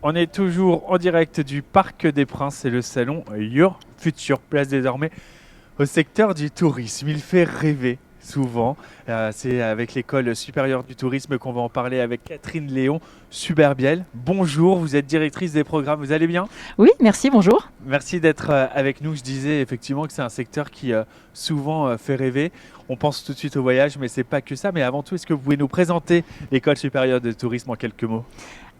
On est toujours en direct du Parc des Princes, c'est le salon Your Future, place désormais au secteur du tourisme. Il fait rêver souvent. C'est avec l'école supérieure du tourisme qu'on va en parler avec Catherine Léon Suberbiel. Bonjour, vous êtes directrice des programmes, vous allez bien? Oui, merci, bonjour. Merci d'être avec nous. Je disais effectivement que c'est un secteur qui souvent fait rêver. On pense tout de suite au voyage, mais c'est pas que ça. Mais avant tout, est-ce que vous pouvez nous présenter l'école supérieure de tourisme en quelques mots?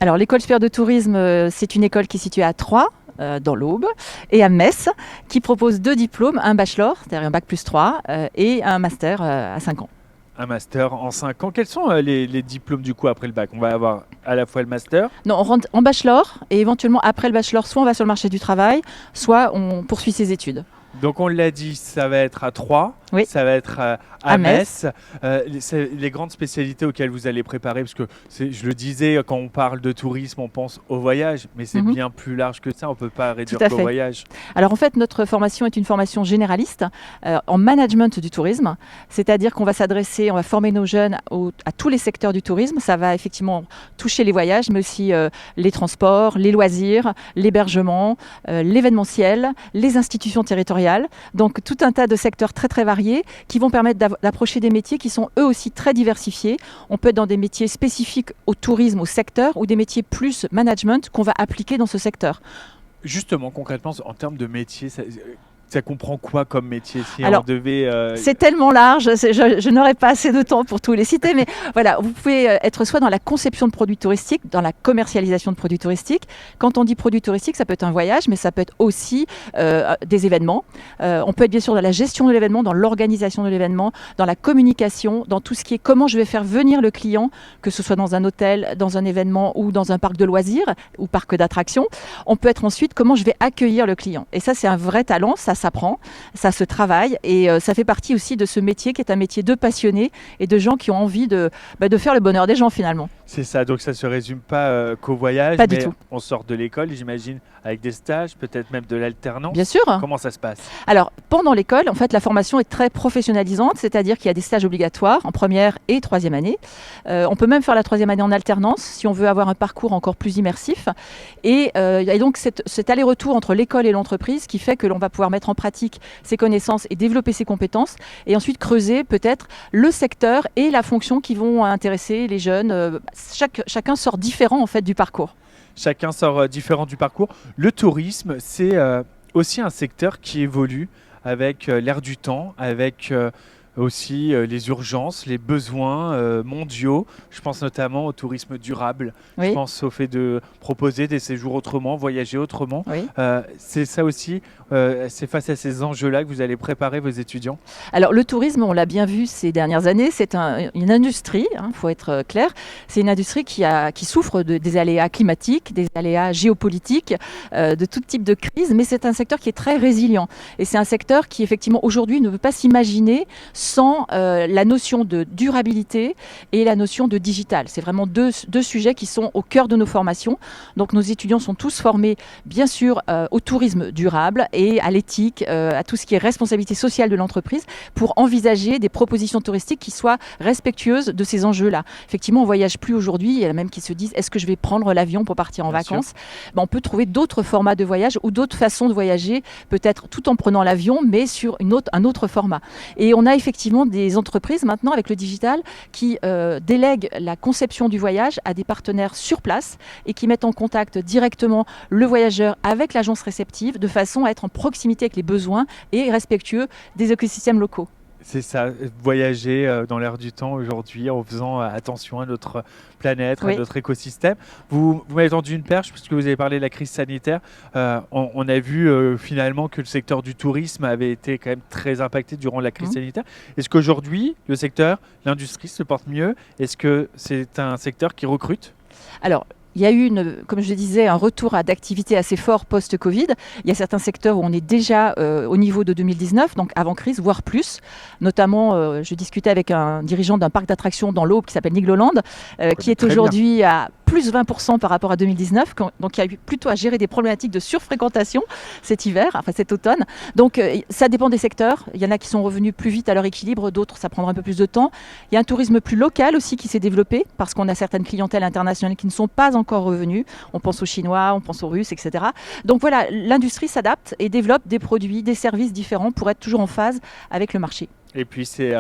Alors, l'école supérieure de tourisme, c'est une école qui est située à Troyes, dans l'Aube, et à Metz, qui propose 2 diplômes, un bachelor, c'est-à-dire un bac plus 3, et un master à 5 ans. Un master en 5 ans. Quels sont les diplômes du coup après le bac? On va avoir à la fois le master. Non, on rentre en bachelor, et éventuellement après le bachelor, soit on va sur le marché du travail, soit on poursuit ses études. Donc on l'a dit, ça va être à Troyes, Oui. ça va être à À Metz. Les grandes spécialités auxquelles vous allez préparer, parce que je le disais, quand on parle de tourisme, on pense au voyage, mais c'est bien plus large que ça, on ne peut pas réduire Tout à qu'au fait. voyage. Alors en fait, notre formation est une formation généraliste en management du tourisme, c'est-à-dire qu'on va s'adresser, on va former nos jeunes à tous les secteurs du tourisme. Ça va effectivement toucher les voyages, mais aussi les transports, les loisirs, l'hébergement, l'événementiel, les institutions territoriales. Donc tout un tas de secteurs très très variés qui vont permettre d'approcher des métiers qui sont eux aussi très diversifiés. On peut être dans des métiers spécifiques au tourisme, au secteur, ou des métiers plus management qu'on va appliquer dans ce secteur. Justement, concrètement, en termes de métier, ça comprend quoi comme métier si Alors, on devait c'est tellement large, je n'aurai pas assez de temps pour tous les citer, mais voilà, vous pouvez être soit dans la conception de produits touristiques, dans la commercialisation de produits touristiques. Quand on dit produits touristiques, ça peut être un voyage, mais ça peut être aussi des événements. On peut être bien sûr dans la gestion de l'événement, dans l'organisation de l'événement, dans la communication, dans tout ce qui est comment je vais faire venir le client, que ce soit dans un hôtel, dans un événement ou dans un parc de loisirs ou parc d'attractions. On peut être ensuite comment je vais accueillir le client. Et ça, c'est un vrai talent, ça s'apprend, ça se travaille, et ça fait partie aussi de ce métier qui est un métier de passionnés et de gens qui ont envie de faire le bonheur des gens finalement. C'est ça, donc ça ne se résume pas qu'au voyage, Pas du mais tout. on sort de l'école, j'imagine, avec des stages, peut-être même de l'alternance. Bien sûr. Comment ça se passe? Alors, pendant l'école, en fait, la formation est très professionnalisante, c'est-à-dire qu'il y a des stages obligatoires en première et troisième année. On peut même faire la troisième année en alternance si on veut avoir un parcours encore plus immersif. Et donc, cet aller-retour entre l'école et l'entreprise qui fait que l'on va pouvoir mettre en pratique ses connaissances et développer ses compétences, et ensuite creuser peut-être le secteur et la fonction qui vont intéresser les jeunes. Chacun sort différent en fait du parcours. Chacun sort différent du parcours. Le tourisme, c'est aussi un secteur qui évolue avec l'air du temps, avec aussi les urgences, les besoins mondiaux. Je pense notamment au tourisme durable. Oui. Je pense au fait de proposer des séjours autrement, voyager autrement. Oui. C'est ça aussi, c'est face à ces enjeux-là que vous allez préparer vos étudiants? Alors le tourisme, on l'a bien vu ces dernières années, c'est une industrie, faut être clair, c'est une industrie qui souffre des aléas climatiques, des aléas géopolitiques, de tout type de crise, mais c'est un secteur qui est très résilient. Et c'est un secteur qui effectivement aujourd'hui ne peut pas s'imaginer sans la notion de durabilité et la notion de digital. C'est vraiment deux sujets qui sont au cœur de nos formations. Donc nos étudiants sont tous formés bien sûr au tourisme durable et à l'éthique, à tout ce qui est responsabilité sociale de l'entreprise, pour envisager des propositions touristiques qui soient respectueuses de ces enjeux-là. Effectivement, on ne voyage plus aujourd'hui, il y en a même qui se disent est-ce que je vais prendre l'avion pour partir en vacances? On peut trouver d'autres formats de voyage ou d'autres façons de voyager, peut-être tout en prenant l'avion, mais sur un autre format. Et on a effectivement des entreprises maintenant avec le digital qui délèguent la conception du voyage à des partenaires sur place et qui mettent en contact directement le voyageur avec l'agence réceptive de façon à être en proximité avec les besoins et respectueux des écosystèmes locaux. C'est ça, voyager dans l'air du temps aujourd'hui en faisant attention à notre planète, à notre écosystème. Vous m'avez tendu une perche puisque vous avez parlé de la crise sanitaire. On a vu finalement que le secteur du tourisme avait été quand même très impacté durant la crise sanitaire. Est-ce qu'aujourd'hui, le secteur, l'industrie se porte mieux? Est-ce que c'est un secteur qui recrute? Alors, il y a eu, comme je le disais, un retour d'activité assez fort post-Covid. Il y a certains secteurs où on est déjà au niveau de 2019, donc avant crise, voire plus. Notamment, je discutais avec un dirigeant d'un parc d'attractions dans l'Aube qui s'appelle Nigloland, qui est aujourd'hui à plus 20% par rapport à 2019. Donc, il y a eu plutôt à gérer des problématiques de surfréquentation cet hiver, enfin cet automne. Donc, ça dépend des secteurs. Il y en a qui sont revenus plus vite à leur équilibre, d'autres, ça prendra un peu plus de temps. Il y a un tourisme plus local aussi qui s'est développé parce qu'on a certaines clientèles internationales qui ne sont pas encore revenus. On pense aux Chinois, on pense aux Russes, etc. Donc voilà, l'industrie s'adapte et développe des produits, des services différents pour être toujours en phase avec le marché. Et puis c'est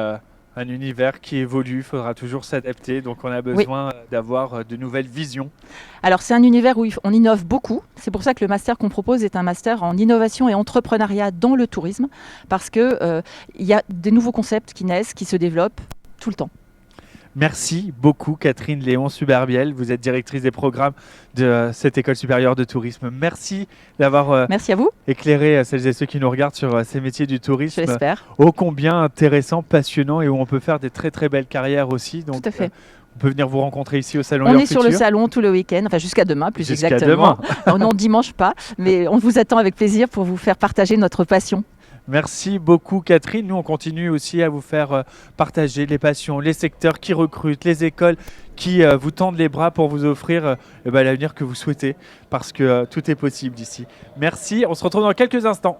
un univers qui évolue, il faudra toujours s'adapter, donc on a besoin d'avoir de nouvelles visions. Alors c'est un univers où on innove beaucoup, c'est pour ça que le master qu'on propose est un master en innovation et entrepreneuriat dans le tourisme, parce qu'il y a des nouveaux concepts qui naissent, qui se développent tout le temps. Merci beaucoup Catherine Léon-Suberbiel, vous êtes directrice des programmes de cette école supérieure de tourisme. Merci d'avoir Merci à vous. Éclairé celles et ceux qui nous regardent sur ces métiers du tourisme. Je l'espère. Ô combien intéressant, passionnant et où on peut faire des très très belles carrières aussi. Donc, tout à fait. On peut venir vous rencontrer ici au Salon On Your est sur le salon tout le week-end, enfin jusqu'à demain plus exactement. Non, dimanche pas, mais on vous attend avec plaisir pour vous faire partager notre passion. Merci beaucoup Catherine. Nous on continue aussi à vous faire partager les passions, les secteurs qui recrutent, les écoles qui vous tendent les bras pour vous offrir l'avenir que vous souhaitez parce que tout est possible ici. Merci, on se retrouve dans quelques instants.